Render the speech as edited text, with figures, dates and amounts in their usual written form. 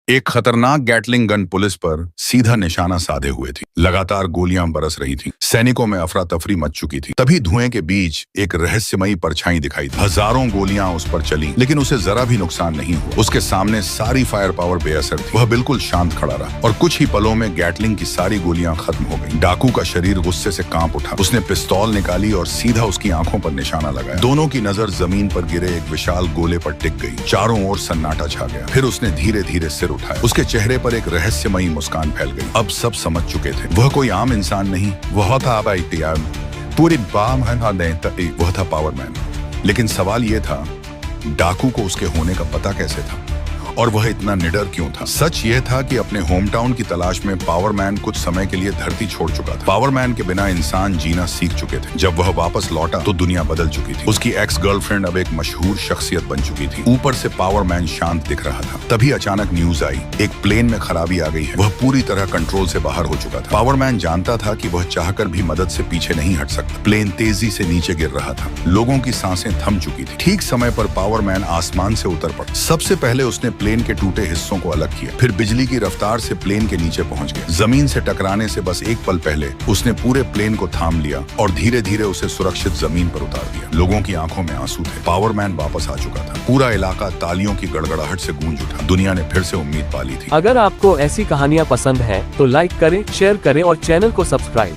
एक खतरनाक Gatling gun police पर सीधा निशाना साधे हुए थी। लगातार गोलियां बरस रही थीं। सैनिकों में अफरा तफरी मच चुकी थी। तभी धुएं के बीच एक रहस्यमयी परछाई दिखाई दी। हजारों गोलियां उस पर चली, लेकिन उसे जरा भी नुकसान नहीं हुआ। उसके सामने सारी फायर पावर बेअसर थी। वह बिल्कुल शांत खड़ा रहा और कुछ ही पलों में गैटलिंग की सारी गोलियां खत्म हो गईं। डाकू का शरीर गुस्से से कांप उठा। उसने पिस्तौल निकाली और सीधा उसकी आंखों पर निशाना लगाया। दोनों की नजर जमीन पर गिरे एक विशाल गोले पर टिक गई। चारों ओर सन्नाटा छा गया। फिर उसने धीरे धीरे सिर उठाया। उसके चेहरे पर एक रहस्यमयी मुस्कान फैल गई। अब सब समझ चुके थे, वह कोई आम इंसान नहीं, वह था पूरी वह था पावरमैन। लेकिन सवाल यह था, डाकू को उसके होने का पता कैसे था और वह इतना निडर क्यों था? सच यह था कि अपने होम टाउन की तलाश में पावरमैन कुछ समय के लिए धरती छोड़ चुका था। पावरमैन के बिना इंसान जीना सीख चुके थे। जब वह वापस लौटा तो दुनिया बदल चुकी थी। उसकी एक्स गर्लफ्रेंड अब एक मशहूर शख्सियत बन चुकी थी। ऊपर से पावरमैन शांत दिख रहा था। तभी अचानक न्यूज आई, एक प्लेन में खराबी आ गई है। वह पूरी तरह कंट्रोल से बाहर हो चुका था। पावरमैन जानता था कि वह चाहकर भी मदद से पीछे नहीं हट सकता। प्लेन तेजी से नीचे गिर रहा था। लोगों की सांसें थम चुकी थी। ठीक समय पर पावरमैन आसमान से उतर पड़ा। सबसे पहले उसने प्लेन के टूटे हिस्सों को अलग किया। फिर बिजली की रफ्तार से प्लेन के नीचे पहुंच गया। जमीन से टकराने से बस एक पल पहले उसने पूरे प्लेन को थाम लिया और धीरे धीरे उसे सुरक्षित जमीन पर उतार दिया। लोगों की आंखों में आंसू थे। पावरमैन वापस आ चुका था। पूरा इलाका तालियों की गड़गड़ाहट से गूंज उठा। दुनिया ने फिर से उम्मीद पा ली थी। अगर आपको ऐसी कहानियाँ पसंद है तो लाइक करें, शेयर करें और चैनल को सब्सक्राइब